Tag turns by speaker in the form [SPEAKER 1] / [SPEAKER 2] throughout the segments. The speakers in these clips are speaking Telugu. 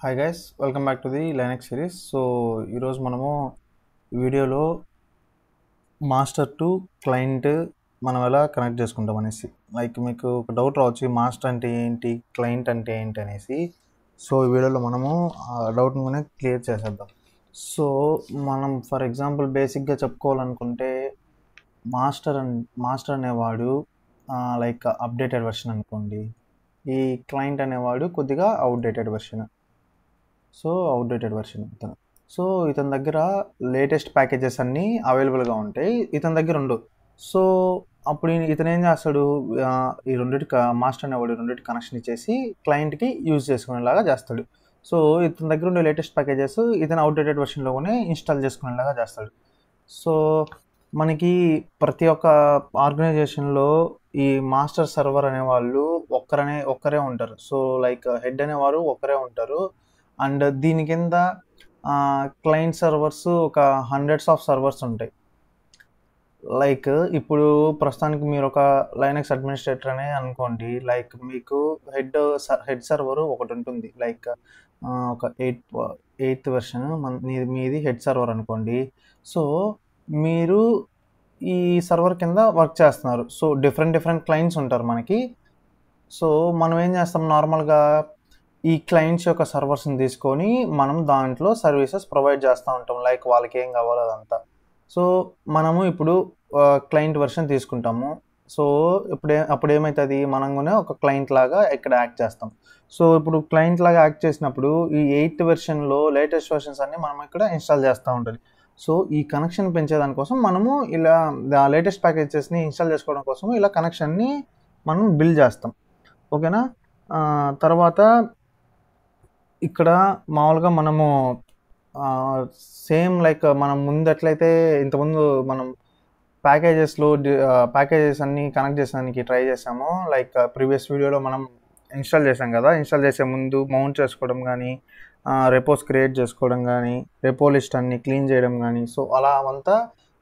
[SPEAKER 1] Hi guys, welcome back to the Linux series. So ఈరోజు మనము ఈ వీడియోలో మాస్టర్ టు క్లయింట్ మనం ఎలా కనెక్ట్ చేసుకుంటాం అనేసి, లైక్ మీకు ఒక డౌట్ రావచ్చు, మాస్టర్ అంటే ఏంటి, క్లయింట్ అంటే ఏంటి అనేసి. సో ఈ వీడియోలో మనము ఆ డౌట్ని క్లియర్ చేసేద్దాం. సో మనం ఫర్ ఎగ్జాంపుల్ బేసిక్గా చెప్పుకోవాలనుకుంటే మాస్టర్ అనేవాడు లైక్ అప్డేటెడ్ వెర్షన్ అనుకోండి, ఈ క్లయింట్ అనేవాడు కొద్దిగా అవుట్డేటెడ్ వెర్షన్. ఇతను. సో ఇతని దగ్గర లేటెస్ట్ ప్యాకేజెస్ అన్నీ అవైలబుల్గా ఉంటాయి, ఇతని దగ్గర ఉండవు. సో అప్పుడు ఇతను ఏం చేస్తాడు, ఈ రెండింటి మాస్టర్ అనేవాడు రెండింటి కనెక్షన్ ఇచ్చేసి క్లయింట్కి యూజ్ చేసుకునేలాగా చేస్తాడు. సో ఇతని దగ్గర ఉండే లేటెస్ట్ ప్యాకేజెస్ ఇతను అవుట్డేటెడ్ వెర్షన్లోనే ఇన్స్టాల్ చేసుకునేలాగా చేస్తాడు. సో మనకి ప్రతి ఒక్క ఆర్గనైజేషన్లో ఈ మాస్టర్ సర్వర్ అనేవాళ్ళు ఒక్కరే ఉంటారు. సో లైక్ హెడ్ అనేవారు ఒక్కరే ఉంటారు. అండ్ దీని కింద క్లయింట్ సర్వర్స్ ఒక హండ్రెడ్స్ ఆఫ్ సర్వర్స్ ఉంటాయి. లైక్ ఇప్పుడు ప్రస్తుతానికి మీరు ఒక లైనక్స్ అడ్మినిస్ట్రేటర్ అనే అనుకోండి, లైక్ మీకు హెడ్ సర్వర్ ఒకటి ఉంటుంది, లైక్ ఒక ఎయిత్ వెర్షన్ మీది హెడ్ సర్వర్ అనుకోండి. సో మీరు ఈ సర్వర్ కింద వర్క్ చేస్తున్నారు. సో డిఫరెంట్ క్లయింట్స్ ఉంటారు మనకి. సో మనం ఏం చేస్తాం, నార్మల్గా ఈ క్లయింట్స్ యొక్క సర్వర్స్ని తీసుకొని మనం దాంట్లో సర్వీసెస్ ప్రొవైడ్ చేస్తూ ఉంటాం, లైక్ వాళ్ళకి ఏం కావాలో అదంతా. సో మనము ఇప్పుడు క్లయింట్ వెర్షన్ తీసుకుంటాము. సో అప్పుడు ఏమవుతుంది, మనమునే ఒక క్లయింట్ లాగా ఇక్కడ యాక్ట్ చేస్తాం. సో ఇప్పుడు క్లయింట్ లాగా యాక్ట్ చేసినప్పుడు ఈ 8th వెర్షన్లో లేటెస్ట్ వెర్షన్స్ అన్ని మనం ఇక్కడ ఇన్స్టాల్ చేస్తూ ఉంటుంది. సో ఈ కనెక్షన్ పెంచేదానికోసం మనము ఇలా లేటెస్ట్ ప్యాకేజెస్ని ఇన్స్టాల్ చేసుకోవడం కోసం ఇలా కనెక్షన్ని మనం బిల్డ్ చేస్తాం. ఓకేనా. తర్వాత ఇక్కడ మామూలుగా మనము సేమ్ లైక్ మనం ముందు ఎట్లయితే ఇంతకుముందు మనం ప్యాకేజెస్ అన్నీ కనెక్ట్ చేసేదానికి ట్రై చేసామో, లైక్ ప్రీవియస్ వీడియోలో మనం ఇన్స్టాల్ చేసాం కదా, ఇన్స్టాల్ చేసే ముందు మౌంట్ చేసుకోవడం కానీ, రెపోస్ క్రియేట్ చేసుకోవడం కానీ, రెపో లిస్ట్ అన్ని క్లీన్ చేయడం కానీ, సో అలా అంతా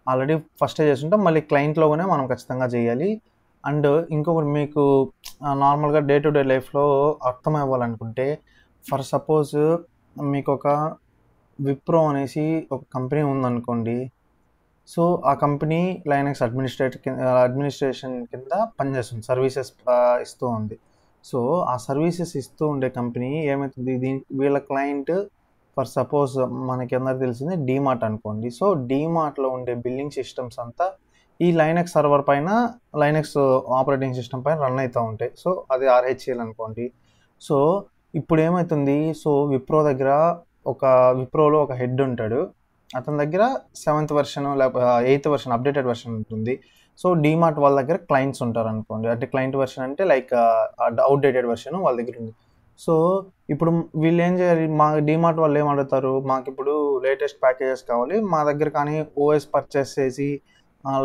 [SPEAKER 1] ఆల్రెడీ ఫస్టే చేస్తుంటాం. మళ్ళీ క్లయింట్లోనే మనం ఖచ్చితంగా చేయాలి. అండ్ ఇంకొకటి మీకు నార్మల్గా డే టు డే లైఫ్లో అర్థం అవ్వాలనుకుంటే, ఫర్ సపోజ్ మీకు ఒక విప్రో అనేసి ఒక కంపెనీ ఉందనుకోండి. సో ఆ కంపెనీ లైనక్స్ అడ్మినిస్ట్రేషన్ కింద పనిచేస్తుంది, సర్వీసెస్ ఇస్తూ ఉంది. సో ఆ సర్వీసెస్ ఇస్తూ ఉండే కంపెనీ ఏమవుతుంది, వీళ్ళ క్లయింట్ ఫర్ సపోజ్ మనకి అందరికి తెలిసింది డీమార్ట్ అనుకోండి. సో డీమార్ట్లో ఉండే బిల్లింగ్ సిస్టమ్స్ అంతా ఈ లైనక్స్ సర్వర్ పైన, లైనక్స్ ఆపరేటింగ్ సిస్టమ్ పైన రన్ అవుతూ ఉంటాయి. సో అది RHEL అనుకోండి. సో ఇప్పుడు ఏమవుతుంది, సో విప్రోలో ఒక హెడ్ ఉంటాడు, అతని దగ్గర 7th వెర్షన్ లేకపోతే 8th వెర్షన్ అప్డేటెడ్ వెర్షన్ ఉంటుంది. సో డీమార్ట్ వాళ్ళ దగ్గర క్లయింట్స్ ఉంటారు అనుకోండి, అంటే క్లయింట్ వెర్షన్ అంటే లైక్ అవుట్డేటెడ్ వెర్షన్ వాళ్ళ దగ్గర ఉంది. సో ఇప్పుడు వీళ్ళు ఏం చేయాలి, మా డీమార్ట్ వాళ్ళు ఏం అడుగుతారు, మాకు ఇప్పుడు లేటెస్ట్ ప్యాకేజెస్ కావాలి, మా దగ్గర కానీ OS పర్చేస్ చేసి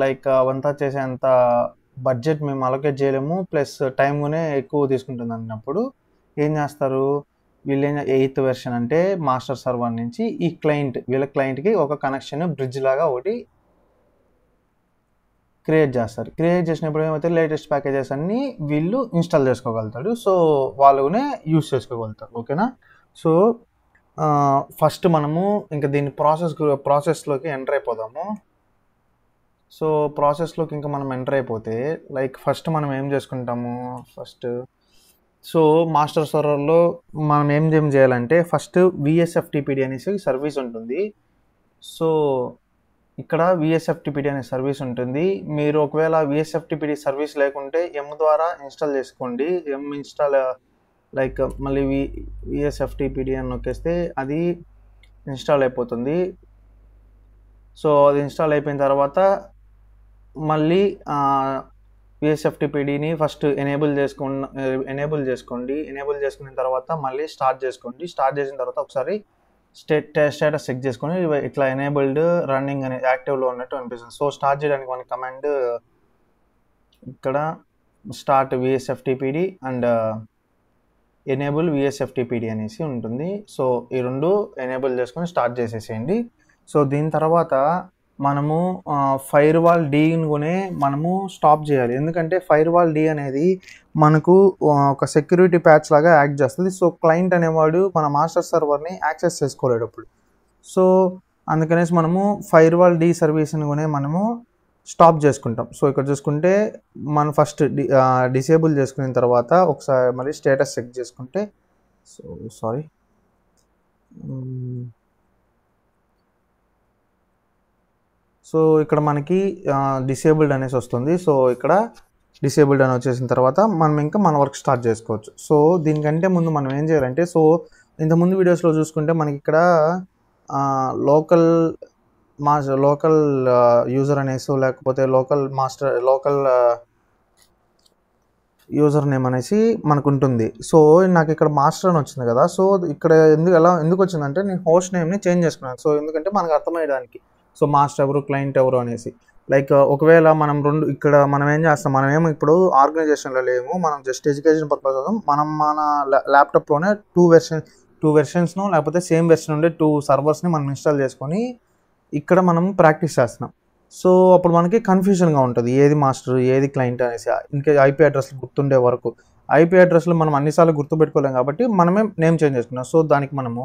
[SPEAKER 1] లైక్ అవంతా చేసేంత బడ్జెట్ మేము అలొకేట్ చేయలేము, ప్లస్ టైం కూడా ఎక్కువ తీసుకుంటుంది అన్నప్పుడు ఏం చేస్తారు, వీళ్ళు 8th వెర్షన్ అంటే మాస్టర్ సర్వర్ నుంచి ఈ వీళ్ళ క్లయింట్కి ఒక కనెక్షన్ బ్రిడ్జ్ లాగా ఒకటి క్రియేట్ చేస్తారు. క్రియేట్ చేసినప్పుడు ఏమైతే లేటెస్ట్ ప్యాకేజెస్ అన్నీ వీళ్ళు ఇన్స్టాల్ చేసుకోగలుగుతాడు. సో వాళ్ళునే యూస్ చేసుకోగలుగుతారు. ఓకేనా. సో ఫస్ట్ మనము ఇంకా దీన్ని ప్రాసెస్లోకి ఎంటర్ అయిపోదాము. సో ప్రాసెస్లోకి ఇంకా మనం ఎంటర్ అయిపోతే, లైక్ ఫస్ట్ మనం ఏం చేసుకుంటాము, సో మాస్టర్ సర్వర్లో మనం ఏం చేయాలంటే, ఫస్ట్ VSFTPD అనేసి సర్వీస్ ఉంటుంది. సో ఇక్కడ VSFTPD అనే సర్వీస్ ఉంటుంది. మీరు ఒకవేళ VSFTPD సర్వీస్ లేకుంటే M ద్వారా ఇన్స్టాల్ చేసుకోండి. లైక్ మళ్ళీ VSFTPD అని నొక్కేస్తే అది ఇన్స్టాల్ అయిపోతుంది. సో అది ఇన్స్టాల్ అయిపోయిన తర్వాత మళ్ళీ VSFTPDని ఫస్ట్ ఎనేబుల్ చేసుకోండి. ఎనేబుల్ చేసుకున్న తర్వాత మళ్ళీ స్టార్ట్ చేసుకోండి. స్టార్ట్ చేసిన తర్వాత ఒకసారి స్టేటస్ చెక్ చేసుకొని ఇట్లా ఎనేబుల్డ్ రన్నింగ్ అనే యాక్టివ్లో ఉన్నట్టు అనిపిస్తుంది. సో స్టార్ట్ చేయడానికి మన కమాండ్ ఇక్కడ start VSFTPD and enable VSFTPD అనేసి ఉంటుంది. సో ఈ రెండు ఎనేబుల్ చేసుకొని స్టార్ట్ చేసేసేయండి. సో దీని తర్వాత మనము ఫైర్ వాల్ డీని కూడా మనము స్టాప్ చేయాలి. ఎందుకంటే ఫైర్ వాల్ డీ అనేది మనకు ఒక సెక్యూరిటీ ప్యాచ్ లాగా యాక్ట్ చేస్తుంది. సో క్లయింట్ అనేవాడు మన మాస్టర్ సర్వర్ని యాక్సెస్ చేసుకోలేడు అప్పుడు. సో అందుకనేసి మనము ఫైర్ వాల్ డీ సర్వీస్ని కూడా మనము స్టాప్ చేసుకుంటాం. సో ఇక్కడ చూసుకుంటే మనం ఫస్ట్ డిసేబుల్ చేసుకున్న తర్వాత ఒకసారి మళ్ళీ స్టేటస్ చెక్ చేసుకుంటే సో ఇక్కడ మనకి డిసేబుల్డ్ అనేసి వస్తుంది. సో ఇక్కడ డిసేబుల్డ్ అని వచ్చేసిన తర్వాత మనం ఇంకా మన వర్క్ స్టార్ట్ చేసుకోవచ్చు. సో దీనికంటే ముందు మనం ఏం చేయాలంటే, సో ఇంతకుముందు వీడియోస్లో చూసుకుంటే మనకి ఇక్కడ లోకల్ యూజర్ అనేసి లేకపోతే లోకల్ యూజర్ నేమ్ అనేసి మనకు ఉంటుంది. సో నాకు ఇక్కడ మాస్టర్ అని వచ్చింది కదా. సో ఇక్కడ ఎందుకు వచ్చిందంటే నేను హోస్ట్ నేమ్ని చేంజ్ చేసుకున్నాను. సో ఎందుకంటే మనకు అర్థమయ్యడానికి, సో మాస్టర్ ఎవరు క్లయింట్ ఎవరు అనేసి. లైక్ ఒకవేళ మనం ఇక్కడ మనం ఏం చేస్తాం, మనమేమో ఇప్పుడు ఆర్గనైజేషన్లో లేము, మనం జస్ట్ ఎడ్యుకేషన్ పర్పస్ కోసం మనం మన ల్యాప్టాప్లోనే టూ వెర్షన్స్ను లేకపోతే సేమ్ వెర్షన్ ఉండే 2 సర్వర్స్ని మనం ఇన్స్టాల్ చేసుకొని ఇక్కడ మనం ప్రాక్టీస్ చేస్తున్నాం. సో అప్పుడు మనకి కన్ఫ్యూజన్గా ఉంటుంది ఏది మాస్టర్ ఏది క్లయింట్ అనేసి. ఇంకా ఐపీ అడ్రస్లు గుర్తుండే వరకు ఐపీ అడ్రస్లు మనం అన్నిసార్లు గుర్తుపెట్టుకోలేం కాబట్టి మనమే నేమ్ చేంజ్ చేసుకున్నాం. సో దానికి మనము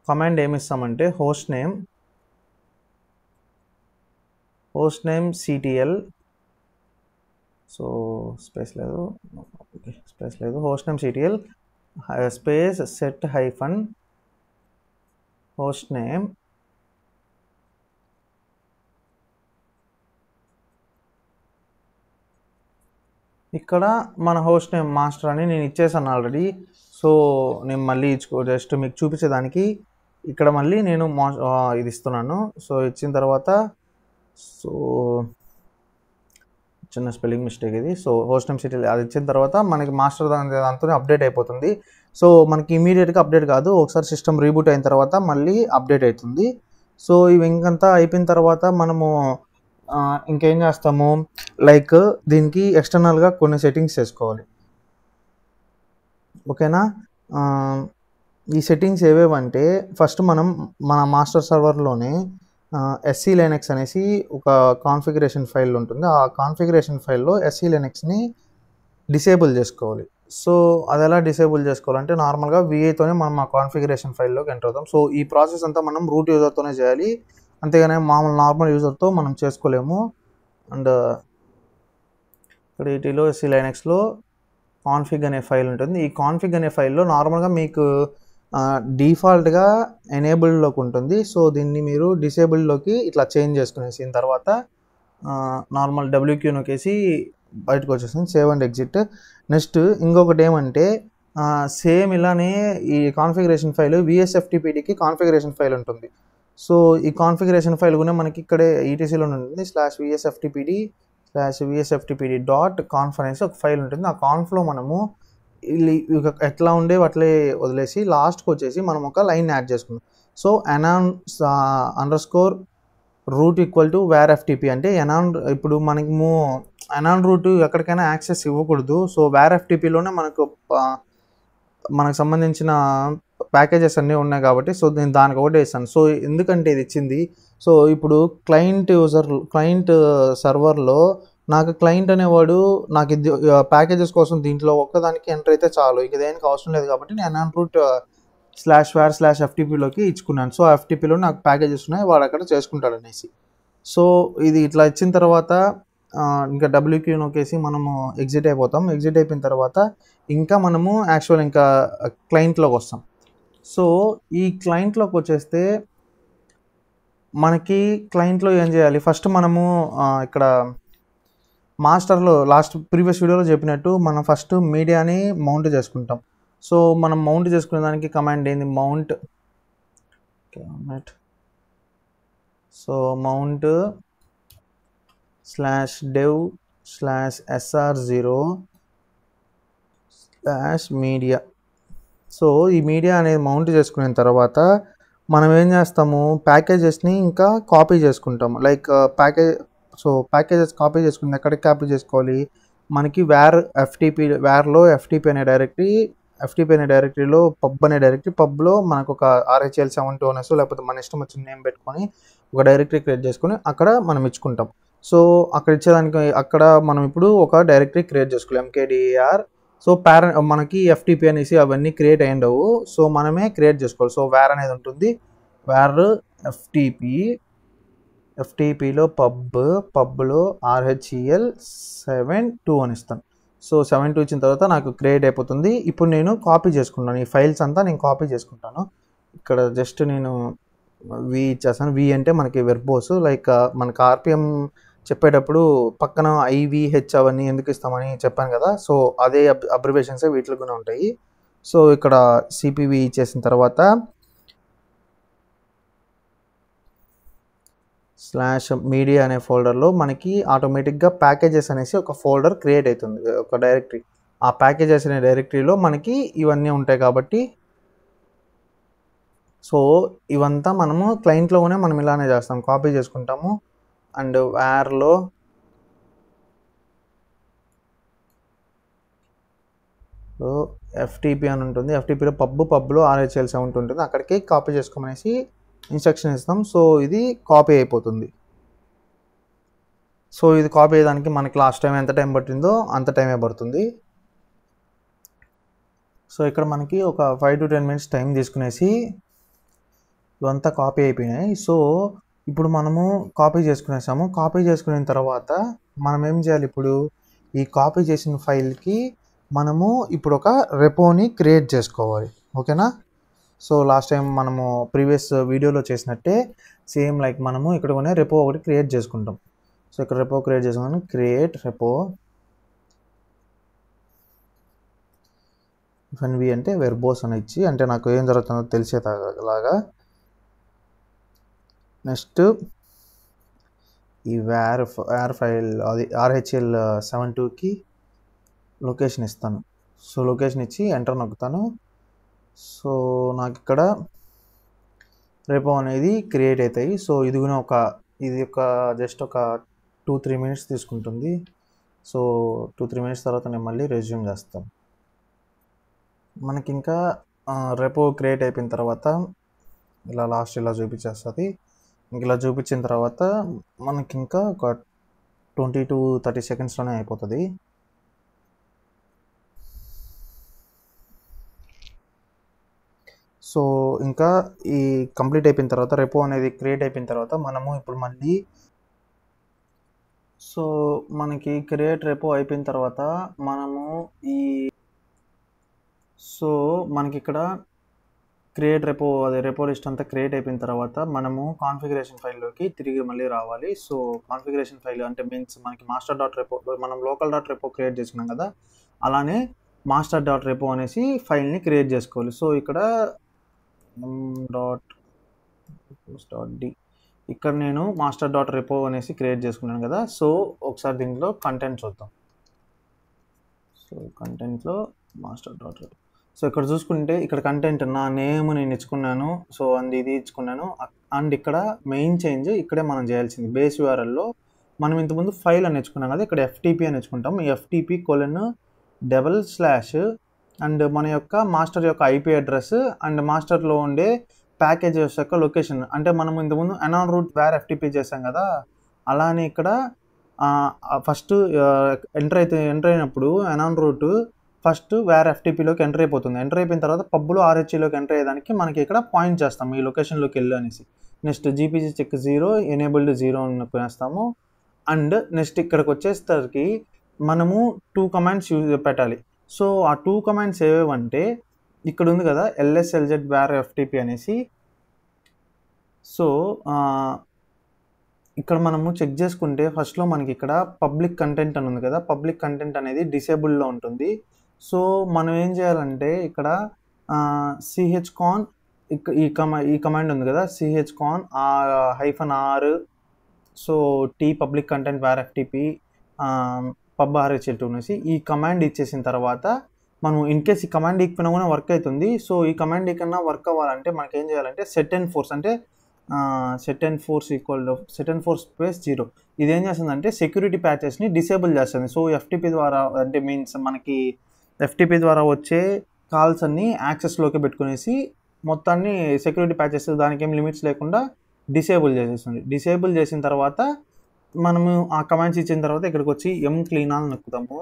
[SPEAKER 1] కమాండ్ ఏమి ఇస్తామంటే host name CTL, so space లేదు host name CTL space set hyphen host name ఇక్కడ మన హోస్ట్ నేమ్ మాస్టర్ అని నేను ఇచ్చేసాను ఆల్రెడీ. సో నేను మళ్ళీ జస్ట్ మీకు చూపించేదానికి ఇక్కడ మళ్ళీ నేను ఇది ఇస్తున్నాను. సో ఇచ్చిన తర్వాత సో చిన్న స్పెల్లింగ్ మిస్టేక్ ఇది. సో హోస్ట్ నేమ్ CTL అది ఇచ్చిన తర్వాత మనకి మాస్టర్ దాంతో అప్డేట్ అయిపోతుంది. సో మనకి ఇమీడియట్గా అప్డేట్ కాదు, ఒకసారి సిస్టమ్ రీబూట్ అయిన తర్వాత మళ్ళీ అప్డేట్ అవుతుంది. సో ఇవి ఇంకంతా అయిపోయిన తర్వాత మనము ఇంకేం చేస్తాము, లైక్ దీనికి ఎక్స్టర్నల్గా కొన్ని సెట్టింగ్స్ చేసుకోవాలి. ఓకేనా, ఈ సెట్టింగ్స్ ఏవేవంటే ఫస్ట్ మనం మన మాస్టర్ సర్వర్లోనే SC Linux అనేసి ఒక కాన్ఫిగరేషన్ ఫైల్ ఉంటుంది. ఆ కాన్ఫిగరేషన్ ఫైల్లో SC Linuxని డిసేబుల్ చేసుకోవాలి. సో అది ఎలా డిసేబుల్ చేసుకోవాలంటే నార్మల్గా VAతోనే మనం ఆ కాన్ఫిగరేషన్ ఫైల్లోకి ఎంటర్ అవుతాం. సో ఈ ప్రాసెస్ అంతా మనం రూట్ యూజర్తోనే చేయాలి, అంతేగాని మామూలు నార్మల్ యూజర్తో మనం చేసుకోలేము. అండ్ ఇక్కడ వీటిలో SC Linuxలో కాన్ఫిగ్ అనే ఫైల్ ఉంటుంది. ఈ కాన్ఫిగ్ అనే ఫైల్లో నార్మల్గా మీకు డిఫాల్ట్గా ఎనేబుల్డ్లోకి ఉంటుంది. సో దీన్ని మీరు డిసేబుల్డ్లోకి ఇట్లా చేంజ్ చేసుకునేసిన తర్వాత నార్మల్ WQ నొక్కేసి బయటకు వచ్చేస్తుంది, సేవ్ అండ్ ఎగ్జిట్. నెక్స్ట్ ఇంకొకటి ఏమంటే సేమ్ ఇలానే ఈ కాన్ఫిగరేషన్ ఫైల్ VSFTPDకి కాన్ఫిగరేషన్ ఫైల్ ఉంటుంది. సో ఈ కాన్ఫిగరేషన్ ఫైల్ కూడా మనకి ఇక్కడే ETCలో ఉంటుంది. /VSFTPD.conf అనేసి ఒక ఫైల్ ఉంటుంది. ఆ కాన్ఫ్లో మనము ఎట్లా ఉండేవి అట్లే వదిలేసి లాస్ట్కి వచ్చేసి మనం ఒక లైన్ యాడ్ చేసుకున్నాం. సో anon_root =varftp అంటే ఇప్పుడు మనము anon రూట్ ఎక్కడికైనా యాక్సెస్ ఇవ్వకూడదు. సో varftpలోనే మనకు సంబంధించిన ప్యాకేజెస్ అన్నీ ఉన్నాయి కాబట్టి సో నేను దానికి ఒకటి వేస్తాను. సో ఎందుకంటే ఇది ఇచ్చింది, సో ఇప్పుడు క్లయింట్ సర్వర్లో నాకు క్లయింట్ అనేవాడు నాకు ఇది ప్యాకేజెస్ కోసం దీంట్లో ఒక్కదానికి ఎంటర్ అయితే చాలు, ఇక దేనికి అవసరం లేదు కాబట్టి నేను anon_root /var/ftpలోకి ఇచ్చుకున్నాను. సో FTPలో నాకు ప్యాకేజెస్ ఉన్నాయి, వాడు అక్కడ చేసుకుంటాడు అనేసి. సో ఇది ఇట్లా ఇచ్చిన తర్వాత ఇంకా WQ నొక్కేసి మనము ఎగ్జిట్ అయిపోతాం. ఎగ్జిట్ అయిపోయిన తర్వాత ఇంకా మనము యాక్చువల్ ఇంకా క్లయింట్లోకి వస్తాం. సో ఈ క్లయింట్లోకి వచ్చేస్తే మనకి క్లయింట్లో ఏం చేయాలి, ఫస్ట్ మనము ఇక్కడ మాస్టర్లో ప్రీవియస్ వీడియోలో చెప్పినట్టు మనం ఫస్ట్ మీడియాని మౌంట్ చేసుకుంటాం. సో మనం మౌంట్ చేసుకునే దానికి కమాండ్ ఏంది, మౌంట్ /dev/sr0/media. సో ఈ మీడియా అనేది మౌంట్ చేసుకున్న తర్వాత మనం ఏం చేస్తాము, ప్యాకేజెస్ని ఇంకా కాపీ చేసుకుంటాము. లైక్ ప్యాకేజెస్ కాపీ చేసుకుంటే ఎక్కడికి కాపీ చేసుకోవాలి, మనకి varలో FTP అనే డైరెక్టరీ ఎఫ్టీపీ అనే డైరెక్టరీలో పబ్ అనే డైరెక్టరీ, పబ్లో మనకు ఒక RHEL 72 అనేసి లేకపోతే మన ఇష్టం వచ్చిన నేమ్ పెట్టుకొని ఒక డైరెక్టరీ క్రియేట్ చేసుకొని అక్కడ మనం ఇచ్చుకుంటాం. సో అక్కడ ఇచ్చేదానికి అక్కడ మనం ఇప్పుడు ఒక డైరెక్టరీ క్రియేట్ చేసుకోవాలి MKDR. సో మనకి FTP అనేసి అవన్నీ క్రియేట్ అయ్యిండవు, సో మనమే క్రియేట్ చేసుకోవాలి. సో వేర్ అనేది ఉంటుంది, వేర్ FTPలో పబ్లో RHEL 72 అని ఇస్తాను. సో 72 ఇచ్చిన తర్వాత నాకు క్రియేట్ అయిపోతుంది. ఇప్పుడు నేను కాపీ చేసుకుంటాను, ఈ ఫైల్స్ అంతా నేను కాపీ చేసుకుంటాను. ఇక్కడ జస్ట్ నేను వి ఇచ్చేస్తాను. వి అంటే మనకి వెర్బోస్, లైక్ మనకి RPM చెప్పేటప్పుడు పక్కన IVH అవన్నీ ఎందుకు ఇస్తామని చెప్పాను కదా, సో అదే అబ్రివేషన్సే వీటిలో కూడా ఉంటాయి. సో ఇక్కడ CPV ఇచ్చేసిన తర్వాత /media అనే ఫోల్డర్లో మనకి ఆటోమేటిక్గా ప్యాకేజెస్ అనేసి ఒక ఫోల్డర్ క్రియేట్ అవుతుంది, ఒక డైరెక్టరీ. ఆ ప్యాకేజెస్ అనే డైరెక్టరీలో మనకి ఇవన్నీ ఉంటాయి కాబట్టి, సో ఇవంతా మనము క్లయింట్లోనే మనం ఇలానే చేస్తాం, కాపీ చేసుకుంటాము. అండ్ వేర్లో FTP అని ఉంటుంది, FTPలో పబ్లో RHEL 72 ఉంటుంది, అక్కడికి కాపీ చేసుకోమనేసి ఇన్స్ట్రక్షన్ ఇస్తాం. సో ఇది కాపీ అయిపోతుంది. సో ఇది కాపీ అయ్యేదానికి మనకి లాస్ట్ టైం ఎంత టైం పట్టిందో అంత టైమే పడుతుంది. సో ఇక్కడ మనకి ఒక 5 to 10 minutes టైం తీసుకునేసి ఇవంతా కాపీ అయిపోయినాయి. సో ఇప్పుడు మనము కాపీ చేసుకునేసాము. కాపీ చేసుకున్న తర్వాత మనం ఏం చేయాలి, ఇప్పుడు ఈ కాపీ చేసిన ఫైల్కి మనము ఇప్పుడు ఒక రెపోని క్రియేట్ చేసుకోవాలి, ఓకేనా. సో లాస్ట్ టైం మనము ప్రీవియస్ వీడియోలో చేసినట్టే సేమ్ లైక్ మనము ఇక్కడ కొనే రెపో ఒకటి క్రియేట్ చేసుకుంటాం. సో ఇక్కడ రెపో క్రియేట్ చేసుకుని క్రియేట్ రెపో FNV అంటే వెర్బోస్ అని ఇచ్చి, అంటే నాకు ఏం జరుగుతుందో తెలిసేలాగా. నెక్స్ట్ ఈ వేర్ ఫైల్ అది RHEL 72కి లొకేషన్ ఇస్తాను. సో లొకేషన్ ఇచ్చి ఎంటర్ నొక్కుతాను. సో నాకు ఇక్కడ రెపో అనేది క్రియేట్ అవుతాయి. సో ఇది ఒక జస్ట్ ఒక 2-3 minutes తీసుకుంటుంది. సో 2-3 minutes తర్వాత నేను మళ్ళీ రెజ్యూమ్ చేస్తాను. మనకి ఇంకా రెపో క్రియేట్ అయిపోయిన తర్వాత ఇలా లాస్ట్ ఇలా చూపించేస్తుంది. ఇంక ఇలా చూపించిన తర్వాత మనకి ఇంకా ఒక 20 to 30 secondsలోనే అయిపోతుంది. సో ఇంకా ఈ కంప్లీట్ అయిపోయిన తర్వాత రెపో అనేది క్రియేట్ అయిపోయిన తర్వాత మనము ఇప్పుడు మళ్ళీ సో మనకి క్రియేట్ రెపో అయిపోయిన తర్వాత మనము మనకి ఇక్కడ క్రియేట్ రెపో రెపో లిస్ట్ అంతా క్రియేట్ అయిపోయిన తర్వాత మనము కాన్ఫిగరేషన్ ఫైల్లోకి తిరిగి మళ్ళీ రావాలి. సో కాన్ఫిగరేషన్ ఫైల్ అంటే మీన్స్ మనకి master.repo మనం local.repo క్రియేట్ చేసుకున్నాం కదా, అలానే master.repo అనేసి ఫైల్ని క్రియేట్ చేసుకోవాలి. సో ఇక్కడ .d ఇక్కడ నేను master.repo అనేసి క్రియేట్ చేసుకున్నాను కదా. సో ఒకసారి దీంట్లో కంటెంట్ చూద్దాం. సో కంటెంట్లో master.repo, సో ఇక్కడ చూసుకుంటే ఇక్కడ కంటెంట్ నా నేమ్ నేను ఇచ్చుకున్నాను, సో ఇది ఇచ్చుకున్నాను. అండ్ ఇక్కడ మెయిన్ చేంజ్ ఇక్కడే మనం చేయాల్సింది, బేస్ URLలో మనం ఇంతకుముందు ఫైల్ అని ఇచ్చుకున్నాం కదా, ఇక్కడ FTP అని ఇచ్చుకుంటాం. ఈ FTP:// అండ్ మన యొక్క మాస్టర్ యొక్క IP అడ్రస్ అండ్ మాస్టర్లో ఉండే ప్యాకేజెస్ యొక్క లొకేషన్. అంటే మనం ఇంతకుముందు anon root where FTP చేసాం కదా, అలానే ఇక్కడ ఫస్ట్ ఎంటర్ అయినప్పుడు anon root ఫస్ట్ వేర్ FTPలోకి ఎంటర్ అయిపోతుంది. ఎంటర్ అయిపోయిన తర్వాత పబ్లో RHELలోకి ఎంటర్ అయ్యేదానికి మనకి ఇక్కడ పాయింట్ చేస్తాం ఈ లొకేషన్లోకి వెళ్ళి అనేసి. నెక్స్ట్ GPG చెక్ 0 ఎనేబుల్డ్ 0 అని కొనేస్తాము. అండ్ నెక్స్ట్ ఇక్కడికి వచ్చేసరికి మనము 2 commands పెట్టాలి. సో ఆ 2 commands ఏవేవంటే ఇక్కడ ఉంది కదా LSLZ where FTP అనేసి. సో ఇక్కడ మనము చెక్ చేసుకుంటే ఫస్ట్లో మనకి ఇక్కడ పబ్లిక్ కంటెంట్ అని ఉంది కదా, పబ్లిక్ కంటెంట్ అనేది డిసేబుల్లో ఉంటుంది. సో మనం ఏం చేయాలంటే ఇక్కడ chcon ఈ కమాండ్ ఉంది కదా, chcon -r so t public content var FTP pub RHEL2 అనేసి ఈ కమాండ్ ఇచ్చేసిన తర్వాత మనం ఇన్ కేస్ ఈ కమాండ్ ఇకపోయినా కూడా వర్క్ అవుతుంది. సో ఈ కమాండ్ కన్నా వర్క్ అవ్వాలంటే మనకి ఏం చేయాలంటే set_enforce అంటే set_enforce /0 ఇది ఏం చేస్తుందంటే సెక్యూరిటీ ప్యాచెస్ని డిసేబుల్ చేస్తుంది. సో FTP ద్వారా అంటే మీన్స్ మనకి FTP ద్వారా వచ్చే కాల్స్ అన్నీ యాక్సెస్లోకి పెట్టుకునేసి మొత్తాన్ని సెక్యూరిటీ ప్యాచెస్ దానికి ఏం లిమిట్స్ లేకుండా డిసేబుల్ చేసేస్తుంది. డిసేబుల్ చేసిన తర్వాత మనము ఆ కమాండ్స్ ఇచ్చిన తర్వాత ఇక్కడికి వచ్చి క్లీన్ ఆల్ నొక్కుతాము.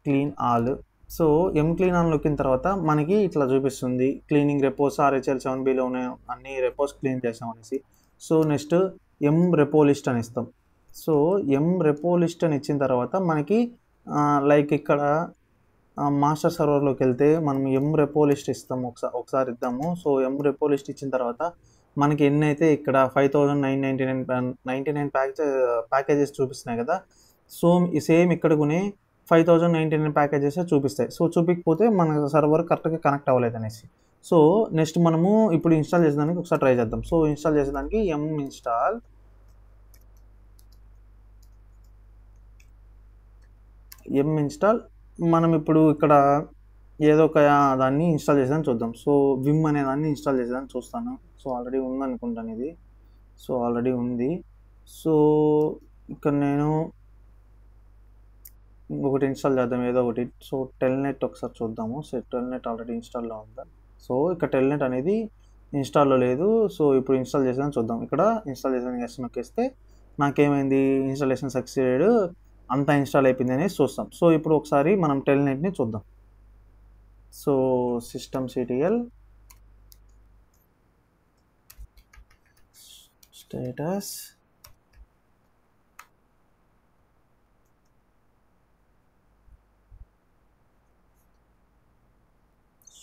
[SPEAKER 1] Clean all. So clean all నొక్కిన తర్వాత మనకి ఇట్లా చూపిస్తుంది క్లీనింగ్ రెపోస్ RHEL 7Bలో ఉన్నాయి అన్ని రెపోస్ క్లీన్ చేసాం అనేసి. సో నెక్స్ట్ రెపో లిస్ట్ అని ఇస్తాం. సో రెపో లిస్ట్ అని ఇచ్చిన తర్వాత మనకి లైక్ ఇక్కడ మాస్టర్ సర్వర్లోకి వెళ్తే మనం రెపో లిస్ట్ ఇస్తాము. ఒకసారి ఇద్దాము. సో రెపో లిస్ట్ ఇచ్చిన తర్వాత మనకి ఎన్ని అయితే ఇక్కడ 5,999 ప్యాకేజెస్ చూపిస్తున్నాయి కదా. సో సేమ్ ఇక్కడ కూడా 5,099 ప్యాకేజెస్ చూపిస్తాయి. సో చూపించకపోతే మన సర్వర్ కరెక్ట్గా కనెక్ట్ అవ్వలేదు అనేసి. సో నెక్స్ట్ మనము ఇప్పుడు ఇన్స్టాల్ చేసేదానికి ఒకసారి ట్రై చేద్దాం. సో ఇన్స్టాల్ చేసేదానికి ఇన్స్టాల్ మనం ఇప్పుడు ఇక్కడ ఏదో ఒక దాన్ని ఇన్స్టాల్ చేసేదని చూద్దాం. సో విమ్ అనే దాన్ని ఇన్స్టాల్ చేసేదని చూస్తాను. సో ఆల్రెడీ ఉందనుకుంటాను ఇది. సో ఆల్రెడీ ఉంది. సో ఇక్కడ నేను ఇంకొకటి ఇన్స్టాల్ చేద్దాం ఏదో ఒకటి. సో టెల్నెట్ ఒకసారి చూద్దాము. సో టెల్నెట్ ఆల్రెడీ ఇన్స్టాల్లో ఉందా. సో ఇక్కడ టెల్నెట్ అనేది ఇన్స్టాల్లో లేదు. సో ఇప్పుడు ఇన్స్టాల్ చేసేదని చూద్దాం. ఇక్కడ ఇన్స్టాల్ చేసేదానికి ఎస్ నొక్కేస్తే నాకేమైంది, ఇన్స్టాలేషన్ సక్సెడ్, అంతా ఇన్స్టాల్ అయిపోయింది అనేది చూస్తాం. సో ఇప్పుడు ఒకసారి మనం టెల్నెట్ని చూద్దాం. సో systemctl స్టేటస్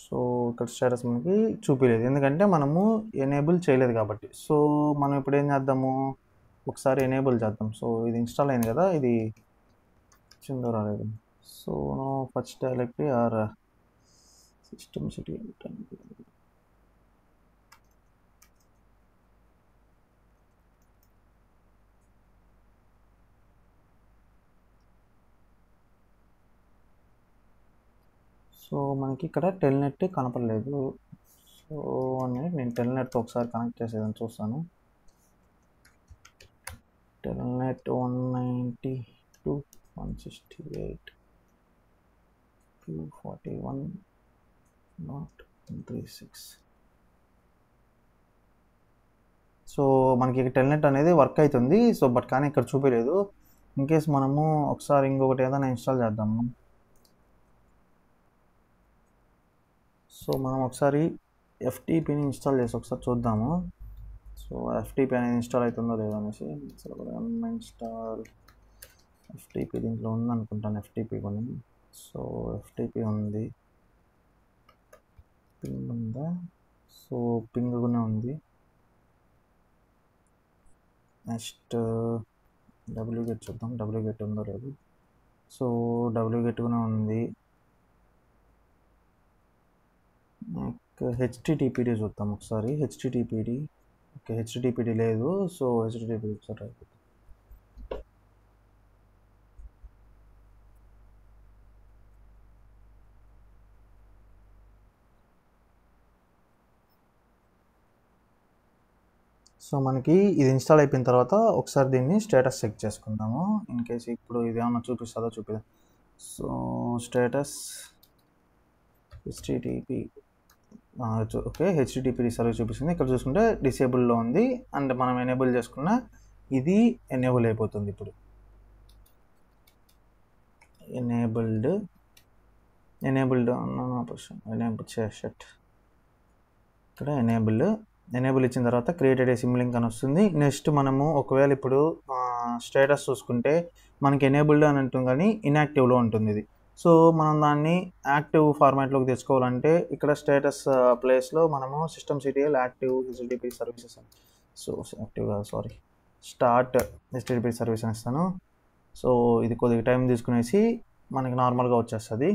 [SPEAKER 1] సో ఇక్కడ స్టేటస్ మనకి చూపించలేదు ఎందుకంటే మనము ఎనేబుల్ చేయలేదు కాబట్టి. సో మనం ఇప్పుడు ఏం చేద్దాము, ఒకసారి ఎనేబుల్ చేద్దాం. సో ఇది ఇన్స్టాల్ అయింది కదా, ఇది చిందో రాలేదు. So first directory or systemctl. So మనకి ఇక్కడ టెల్నెట్ కనపడలేదు. సో నేను టెల్నెట్తో ఒకసారి కనెక్ట్ చేసేదని చూస్తాను. టెల్నెట్ 192.168.241.36. సో మనకి టెల్నెట్ అనేది వర్క్ అవుతుంది. సో బట్ కానీ ఇక్కడ చూపించలేదు. ఇన్కేస్ మనము ఒకసారి ఇంకొకటి ఏదైనా ఇన్స్టాల్ చేద్దాము. సో మనం ఒకసారి FTPని ఇన్స్టాల్ చేసి ఒకసారి చూద్దాము. సో FTP అనేది ఇన్స్టాల్ అవుతుందో లేదో అనేసి. ఇన్స్టాల్ FTP దీంట్లో ఉందనుకుంటాను. FTP కొని. సో FTP ఉంది, పింగ్ ఉందా. సో పింగ్ కూడా ఉంది. నెక్స్ట్ wget చూద్దాం, wget ఉందో లేదు. సో wget కూడా ఉంది. HTTPD చూద్దాం ఒకసారి. HTTPD ఓకే, HTTPD లేదు. సో HTTPD ఒకసారి అయిపోతుంది. సో మనకి ఇది ఇన్స్టాల్ అయిపోయిన తర్వాత ఒకసారి దీన్ని స్టేటస్ చెక్ చేసుకుందాము. ఇన్ కేసు ఇప్పుడు ఇది ఏమన్నా చూపిస్తుందో చూపిద్దాం. So status HTTP okay, HTTPD service చూపిస్తుంది. ఇక్కడ చూసుకుంటే డిసేబుల్లో ఉంది. అండ్ మనం ఎనేబుల్ చేసుకున్న ఇది ఎనేబుల్ అయిపోతుంది. ఇప్పుడు ఎనేబుల్డ్ ఇక్కడ ఎనేబుల్ ఇచ్చిన తర్వాత క్రియేటెడ్ ఏ సిమ్ లింక్ అని వస్తుంది. నెక్స్ట్ మనము ఒకవేళ ఇప్పుడు స్టేటస్ చూసుకుంటే మనకి ఎనేబుల్డ్ అని ఉంటుంది కానీ ఇన్యాక్టివ్లో ఉంటుంది ఇది. సో మనం దాన్ని యాక్టివ్ ఫార్మాట్లోకి తెచ్చుకోవాలంటే ఇక్కడ స్టేటస్ ప్లేస్లో మనము systemctl యాక్టివ్ HTTP సర్వీసెస్ అని, సో యాక్టివ్ కాదు సారీ, స్టార్ట్ HTTP సర్వీస్ అని ఇస్తాను. సో ఇది కొద్దిగా టైం తీసుకునేసి మనకి నార్మల్గా వచ్చేస్తుంది.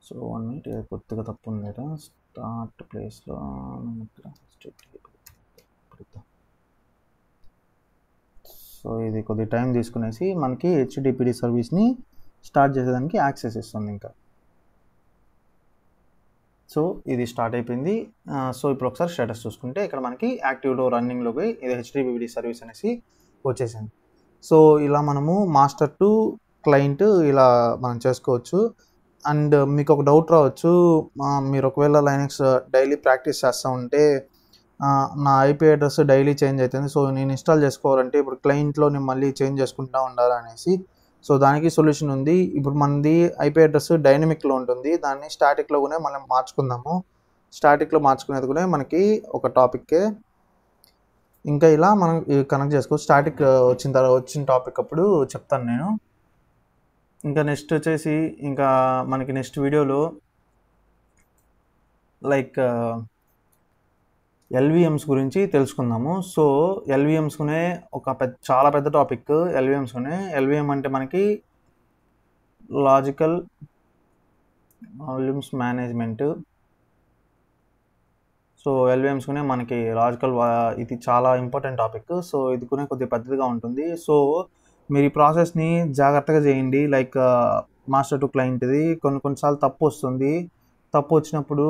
[SPEAKER 1] సో అన్నిటి కొద్దిగా తప్పు ఉంది కదా. స్టార్ట్ ప్లేస్లో సో ఇది కొద్దిగా టైం తీసుకునేసి మనకి HTTPD సర్వీస్ని స్టార్ట్ చేసేదానికి యాక్సెస్ ఇస్తుంది ఇంకా. సో ఇది స్టార్ట్ అయిపోయింది. సో ఇప్పుడు ఒకసారి స్టేటస్ చూసుకుంటే ఇక్కడ మనకి యాక్టివ్లో రన్నింగ్లోకి ఇది HTTPD సర్వీస్ అనేసి వచ్చేసింది. సో ఇలా మనము మాస్టర్ టు క్లయింట్ ఇలా మనం చేసుకోవచ్చు. అండ్ మీకు ఒక డౌట్ రావచ్చు, మీరు ఒకవేళ లైనక్స్ డైలీ ప్రాక్టీస్ చేస్తూ ఉంటే నా ఐపీ అడ్రస్ డైలీ చేంజ్ అవుతుంది, సో నేను ఇన్స్టాల్ చేసుకోవాలంటే ఇప్పుడు క్లయింట్లో నేను మళ్ళీ చేంజ్ చేసుకుంటూ ఉండాలనేసి. సో దానికి సొల్యూషన్ ఉంది. ఇప్పుడు మనది ఐపీ అడ్రస్ డైనమిక్లో ఉంటుంది, దాన్ని స్టాటిక్లో కూడా మనం మార్చుకుందాము. స్టాటిక్లో మార్చుకునేది కూడా మనకి ఒక టాపిక్కే. ఇంకా ఇలా మనం కనెక్ట్ చేసుకోవచ్చు. స్టాటిక్ వచ్చిన టాపిక్ అప్పుడు చెప్తాను నేను. ఇంకా నెక్స్ట్ వచ్చేసి ఇంకా మనకి నెక్స్ట్ వీడియోలో లైక్ ఎల్విఎమ్స్ గురించి తెలుసుకుందాము. సో ఎల్విఎమ్స్కునే చాలా పెద్ద టాపిక్ ఎల్విఎమ్స్కునే. ఎల్విఎం అంటే మనకి లాజికల్ వాల్యూమ్స్ మేనేజ్మెంట్. సో ఎల్విఎమ్స్కునే మనకి ఇది చాలా ఇంపార్టెంట్ టాపిక్. సో ఇది కూడా కొద్దిగా పెద్దదిగా ఉంటుంది. సో మీరు ఈ ప్రాసెస్ని జాగ్రత్తగా చేయండి. లైక్ మాస్టర్ టు క్లయింట్ది కొన్నిసార్లు తప్పు వస్తుంది. తప్పు వచ్చినప్పుడు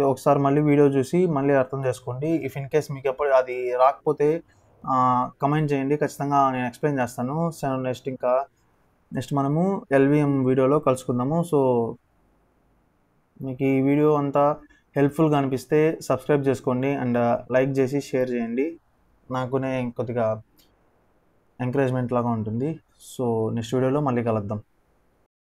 [SPEAKER 1] ఒకసారి మళ్ళీ వీడియో చూసి మళ్ళీ అర్థం చేసుకోండి. ఇఫ్ ఇన్ కేస్ మీకు ఎప్పుడు అది రాకపోతే కమెంట్ చేయండి, ఖచ్చితంగా నేను ఎక్స్ప్లెయిన్ చేస్తాను. సో నెక్స్ట్ మనము ఎల్విఎం వీడియోలో కలుసుకుందాము. సో మీకు ఈ వీడియో అంతా హెల్ప్ఫుల్గా అనిపిస్తే సబ్స్క్రైబ్ చేసుకోండి అండ్ లైక్ చేసి షేర్ చేయండి. నాకునే కొద్దిగా ఎంకరేజ్మెంట్ లాగా ఉంటుంది. సో నెక్స్ట్ వీడియోలో మళ్ళీ కలుద్దాం.